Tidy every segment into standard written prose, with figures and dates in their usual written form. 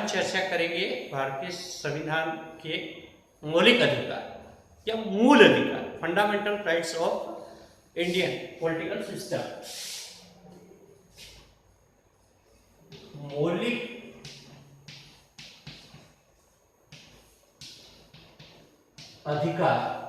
हम चर्चा करेंगे भारतीय संविधान के मौलिक अधिकार या मूल अधिकार, fundamental rights of Indian political system. मौलिक अधिकार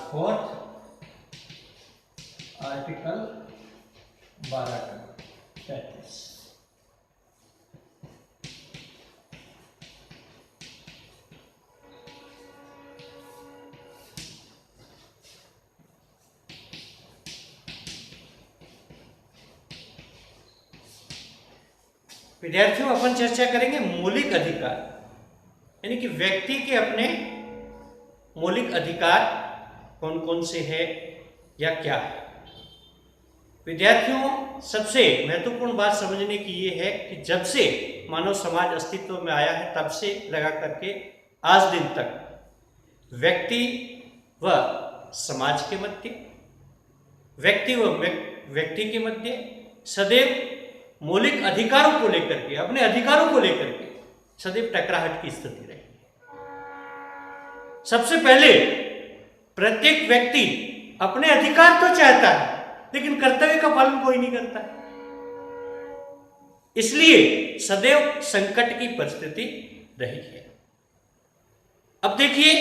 फोर्थ आर्टिकल 12-35। विद्यार्थियों, अपन चर्चा करेंगे मौलिक अधिकार, यानी कि व्यक्ति के अपने मौलिक अधिकार कौन कौन से हैं या क्या है। विद्यार्थियों, सबसे महत्वपूर्ण बात समझने की ये है कि जब से मानव समाज अस्तित्व में आया है तब से लगा करके आज दिन तक व्यक्ति व समाज के मध्य, व्यक्ति व व्यक्ति के मध्य सदैव मौलिक अधिकारों को लेकर के, अपने अधिकारों को लेकर के सदैव टकराहट की स्थिति रही। सबसे पहले प्रत्येक व्यक्ति अपने अधिकार तो चाहता है, लेकिन कर्तव्य का पालन कोई नहीं करता है। इसलिए सदैव संकट की परिस्थिति रही है। अब देखिए,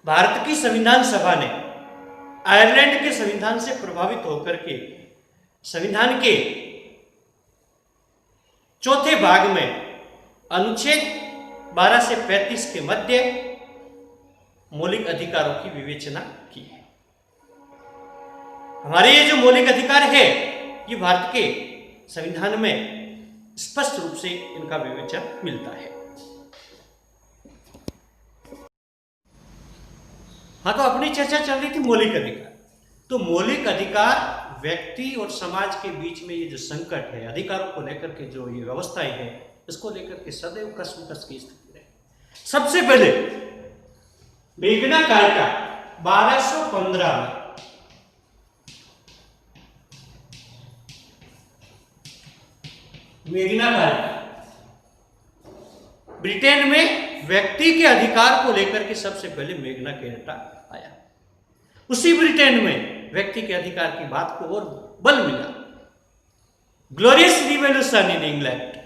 भारत की संविधान सभा ने आयरलैंड के संविधान से प्रभावित होकर के संविधान के चौथे भाग में अनुच्छेद 12 से 35 के मध्य मौलिक अधिकारों की विवेचना की है। हमारे ये जो मौलिक अधिकार है, ये भारत के संविधान में स्पष्ट रूप से इनका विवेचन मिलता है। हाँ, तो अपनी चर्चा चल रही थी मौलिक अधिकार। तो मौलिक अधिकार व्यक्ति और समाज के बीच में ये जो संकट है, अधिकारों को लेकर के जो ये व्यवस्थाएं है, इसको लेकर के सदैव कसमकस की स्थिति रही। सबसे पहले मेग्ना कार्टा 1215 में मेग्ना कार्टा ब्रिटेन में व्यक्ति के अधिकार को लेकर के सबसे पहले मेग्ना कार्टा आया। उसी ब्रिटेन में व्यक्ति के अधिकार की बात को और बल मिला। Glorious revolution in England,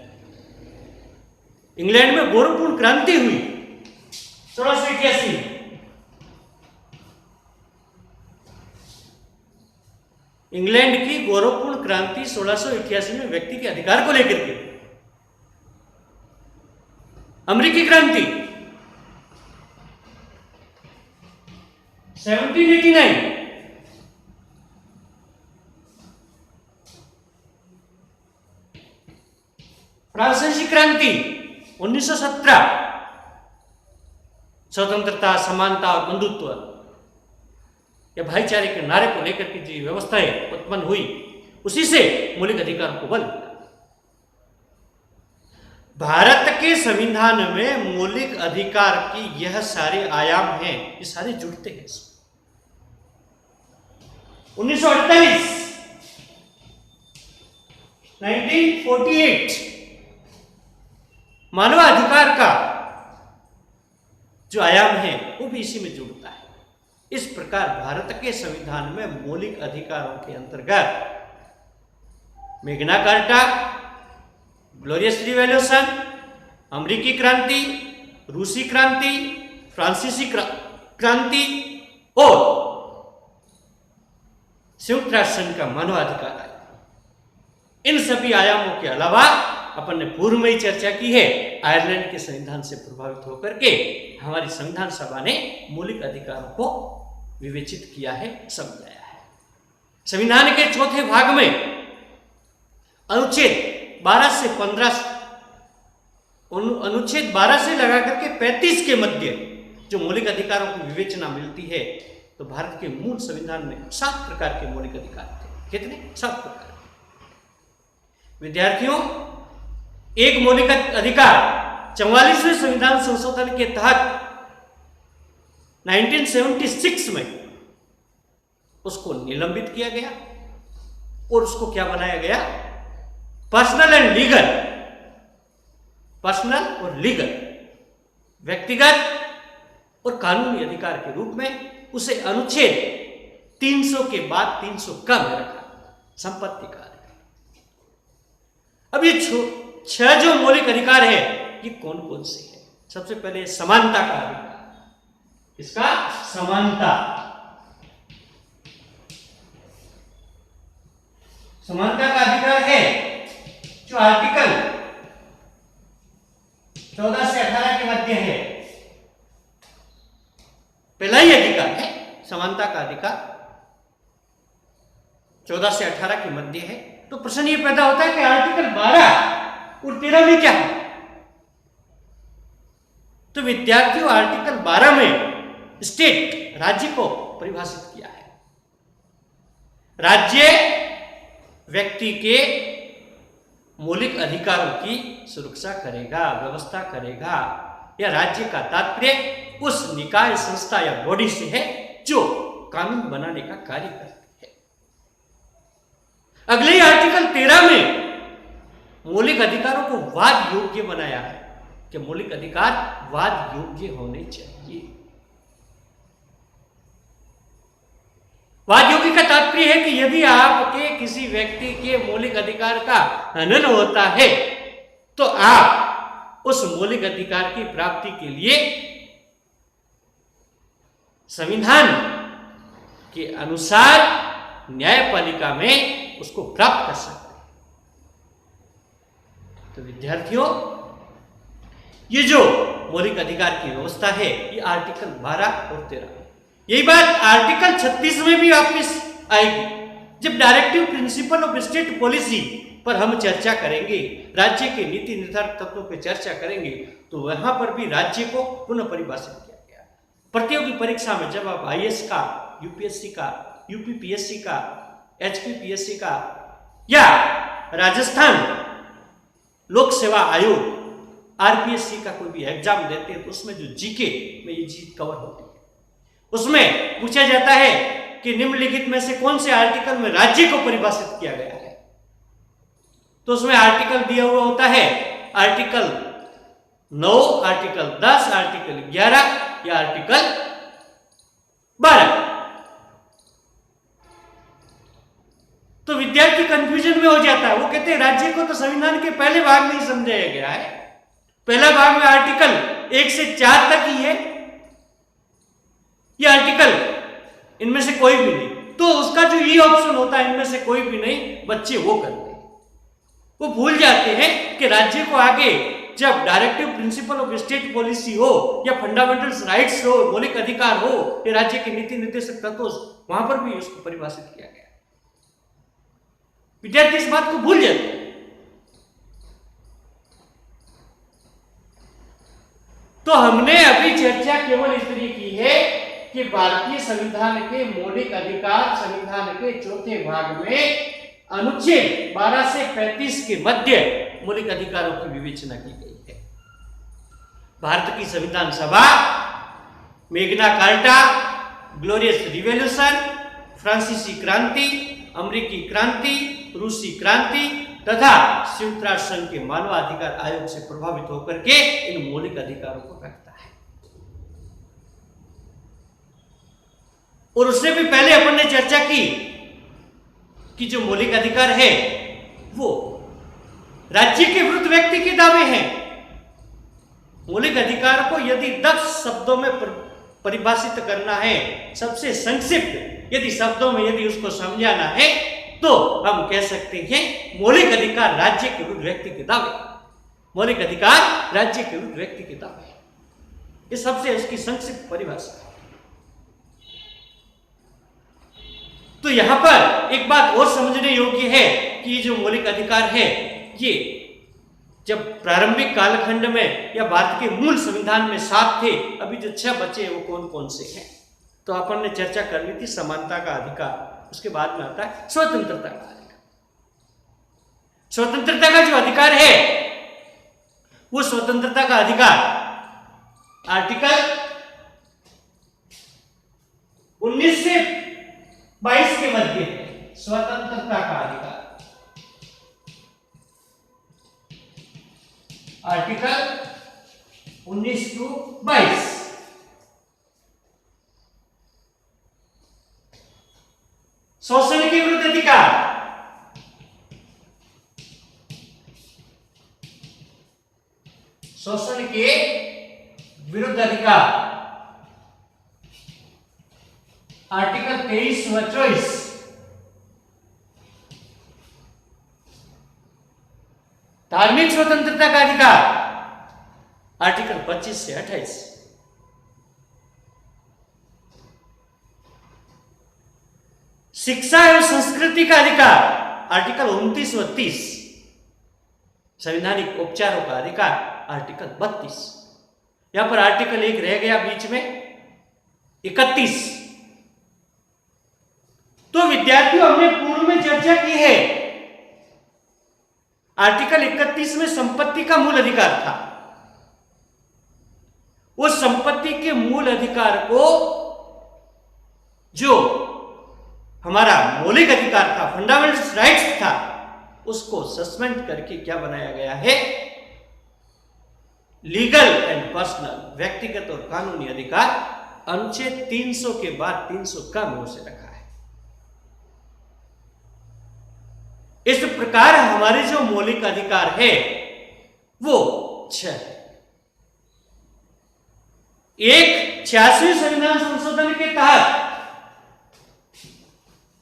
England में गौरवपूर्ण क्रांति हुई 1681 में। इंग्लैंड की गौरवपूर्ण क्रांति 1688 में व्यक्ति के अधिकार को लेकर के। अमेरिकी क्रांति 1789, फ्रांसीसी क्रांति 1917, स्वतंत्रता, समानता और बंधुत्व या भाईचारे के नारे को लेकर के जो व्यवस्थाएं उत्पन्न हुई, उसी से मौलिक अधिकारों को बल मिला। भारत के संविधान में मौलिक अधिकार की यह सारे आयाम हैं, ये सारे जुड़ते हैं। 1948 मानवाधिकार का जो आयाम है वो भी इसी में जुड़ता है। इस प्रकार भारत के संविधान में मौलिक अधिकारों के अंतर्गत मेग्ना कार्टा, ग्लोरियस रिवॉल्यूशन, अमेरिकी क्रांति, रूसी क्रांति, फ्रांसीसी क्रांति और संयुक्त राष्ट्र संघ का मानवाधिकार आयोग, इन सभी आयामों के अलावा अपन ने पूर्व में ही चर्चा की है, आयरलैंड के संविधान से प्रभावित होकर के हमारी संविधान सभा ने मौलिक अधिकारों को विवेचित किया है, समझाया है। संविधान के चौथे भाग में अनुच्छेद 12 से 15, अनुच्छेद 12 से लगा करके 35 के मध्य जो मौलिक अधिकारों की विवेचना मिलती है, तो भारत के मूल संविधान में 7 प्रकार के मौलिक अधिकार थे। कितने? 7 प्रकार। विद्यार्थियों, एक मौलिक अधिकार 44वें संविधान संशोधन के तहत 1976 में उसको निलंबित किया गया और उसको क्या बनाया गया, पर्सनल एंड लीगल, पर्सनल और लीगल, व्यक्तिगत और कानूनी अधिकार के रूप में उसे अनुच्छेद 300 के बाद 300 का में रखा, संपत्ति का अधिकार। अब ये 6 जो मौलिक अधिकार है ये कौन कौन से हैं? सबसे पहले समानता का अधिकार। इसका समानता, समानता का अधिकार है जो आर्टिकल 14 से 18 के मध्य है। पहला ही अधिकार है समानता का अधिकार, 14 से 18 के मध्य है। तो प्रश्न ये पैदा होता है कि आर्टिकल 12 और 13 में क्या है? तो विद्यार्थियों, आर्टिकल 12 में स्टेट, राज्य को परिभाषित किया है। राज्य व्यक्ति के मौलिक अधिकारों की सुरक्षा करेगा, व्यवस्था करेगा। या राज्य का तात्पर्य उस निकाय, संस्था या बॉडी से है जो कानून बनाने का कार्य करती है। अगले ही आर्टिकल 13 में मौलिक अधिकारों को वाद योग्य बनाया है कि मौलिक अधिकार वाद योग्य होने चाहिए। वाद योग्य का तात्पर्य है कि यदि आपके किसी व्यक्ति के मौलिक अधिकार का हनन होता है तो आप उस मौलिक अधिकार की प्राप्ति के लिए संविधान के अनुसार न्यायपालिका में उसको प्राप्त कर सकते हैं। तो विद्यार्थियों, ये जो मौलिक अधिकार की व्यवस्था है ये आर्टिकल 12 और 13, यही बात आर्टिकल 36 में भी वापस आएगी। जब directive principle of state policy पर हम चर्चा करेंगे, राज्य के नीति निर्धारक तत्वों पर चर्चा करेंगे, तो वहां पर भी राज्य को पुनः परिभाषित किया गया। प्रतियोगी परीक्षा में जब आप IAS का, UPSC का, UPPSC का, HPPSC का या राजस्थान लोक सेवा आयोग RPSC का कोई भी एग्जाम देते हैं तो उसमें जो जीके में ये चीज कवर होती है। उसमें पूछा जाता है कि निम्नलिखित में से कौन से आर्टिकल में राज्य को परिभाषित किया गया है। तो उसमें आर्टिकल दिया हुआ होता है आर्टिकल 9, आर्टिकल 10, आर्टिकल 11 या आर्टिकल 12। तो विद्यार्थी कंफ्यूजन में हो जाता है। वो कहते हैं राज्य को तो संविधान के पहले भाग में ही समझाया गया है। पहला भाग में आर्टिकल 1 से 4 तक ही है, ये आर्टिकल इनमें से कोई भी नहीं। तो उसका जो ये ऑप्शन होता है इनमें से कोई भी नहीं, बच्चे वो करते हैं। वो भूल जाते हैं कि राज्य को आगे जब directive principle of state policy हो या फंडामेंटल राइट्स हो, मौलिक अधिकार हो, या राज्य के नीति निर्देशक तत्व, वहां पर भी उसको परिभाषित किया गया। विद्यार्थी इस बात को भूल जाते हैं। तो हमने अभी चर्चा केवल इस तरह की है कि भारतीय संविधान के मौलिक अधिकार संविधान के चौथे भाग में अनुच्छेद 12 से 35 के मध्य मौलिक अधिकारों की विवेचना की गई है। भारत की संविधान सभा, मेग्ना कार्टा, ग्लोरियस रिवॉल्यूशन, फ्रांसीसी क्रांति, अमेरिकी क्रांति, रूसी क्रांति तथा संयुक्त राष्ट्र संघ के मानवाधिकार आयोग से प्रभावित होकर के इन मौलिक अधिकारों को रखता है। और उससे भी पहले अपन ने चर्चा की कि जो मौलिक अधिकार है वो राज्य के विरुद्ध व्यक्ति के दावे हैं। मौलिक अधिकार को यदि 10 शब्दों में परिभाषित करना है, सबसे संक्षिप्त यदि शब्दों में यदि उसको समझाना है, तो हम कह सकते हैं मौलिक अधिकार राज्य के विरुद्ध व्यक्ति के दावे। मौलिक अधिकार राज्य के विरुद्ध व्यक्ति के दावे, ये सबसे उसकी संक्षिप्त परिभाषा है। तो यहां पर एक बात और समझने योग्य है कि ये जो मौलिक अधिकार है ये जब प्रारंभिक कालखंड में या भारत के मूल संविधान में 7 थे, अभी जो 6 बचे वो कौन कौन से हैं। तो अपन ने चर्चा कर ली थी समानता का अधिकार, उसके बाद में आता है स्वतंत्रता का अधिकार। स्वतंत्रता का जो अधिकार है वो स्वतंत्रता का अधिकार आर्टिकल 19 से 22 के मध्य स्वतंत्रता का अधिकार। Article 19 to 22। शोषण के विरुद्ध अधिकार, शोषण के विरुद्ध अधिकार आर्टिकल 23 व 24। धार्मिक स्वतंत्रता का अधिकार आर्टिकल 25 से 28। शिक्षा एवं संस्कृति का अधिकार आर्टिकल 29 व 30। संवैधानिक उपचारों का अधिकार आर्टिकल 32। यहां पर आर्टिकल 1 रह गया बीच में 31। तो विद्यार्थियों, हमने पूर्व में चर्चा की है, आर्टिकल 31 में संपत्ति का मूल अधिकार था। उस संपत्ति के मूल अधिकार को, जो हमारा मौलिक अधिकार था, फंडामेंटल राइट्स था, उसको सस्पेंड करके क्या बनाया गया है? लीगल एंड पर्सनल, व्यक्तिगत और कानूनी अधिकार अनुच्छेद 300 के बाद 300 का में उसे रखा है। इस प्रकार हमारे जो मौलिक अधिकार है वो 6 है। एक 86वें संविधान संशोधन के तहत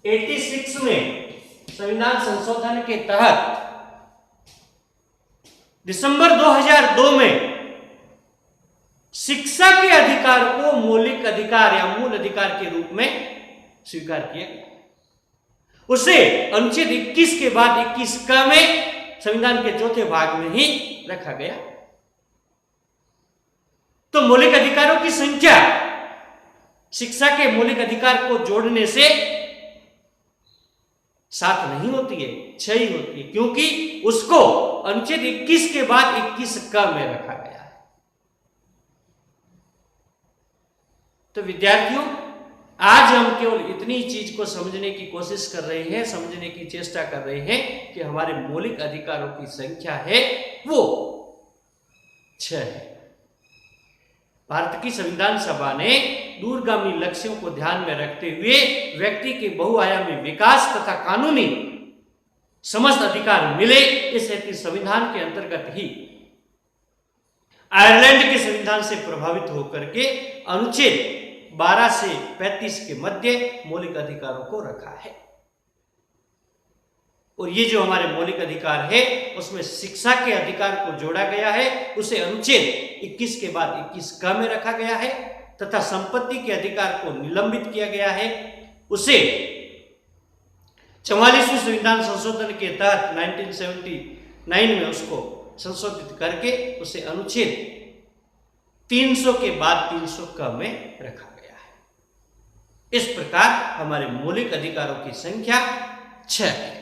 86 में संविधान संशोधन के तहत दिसंबर 2002 में शिक्षा के अधिकार को मौलिक अधिकार या मूल अधिकार के रूप में स्वीकार किया गया। उसे अनुच्छेद 21 के बाद 21 का में संविधान के चौथे भाग में ही रखा गया। तो मौलिक अधिकारों की संख्या शिक्षा के मौलिक अधिकार को जोड़ने से 7 नहीं होती है, 6 ही होती है, क्योंकि उसको अनुच्छेद 21 के बाद 21 का में रखा गया है। तो विद्यार्थियों, आज हम केवल इतनी चीज को समझने की कोशिश कर रहे हैं, समझने की चेष्टा कर रहे हैं कि हमारे मौलिक अधिकारों की संख्या है वो 6 है। भारत की संविधान सभा ने दूरगामी लक्ष्यों को ध्यान में रखते हुए व्यक्ति के बहुआयामी विकास तथा कानूनी समस्त अधिकार मिले, इस हेतु संविधान के अंतर्गत ही आयरलैंड के संविधान से प्रभावित होकर के अनुच्छेद 12 से 35 के मध्य मौलिक अधिकारों को रखा है। और ये जो हमारे मौलिक अधिकार है उसमें शिक्षा के अधिकार को जोड़ा गया है, उसे अनुच्छेद 21 के बाद 21 का में रखा गया है, तथा संपत्ति के अधिकार को निलंबित किया गया है, उसे 44वें संविधान संशोधन के तहत 1979 में उसको संशोधित करके उसे अनुच्छेद 300 के बाद 300 का में रखा गया है। इस प्रकार हमारे मौलिक अधिकारों की संख्या 6 है।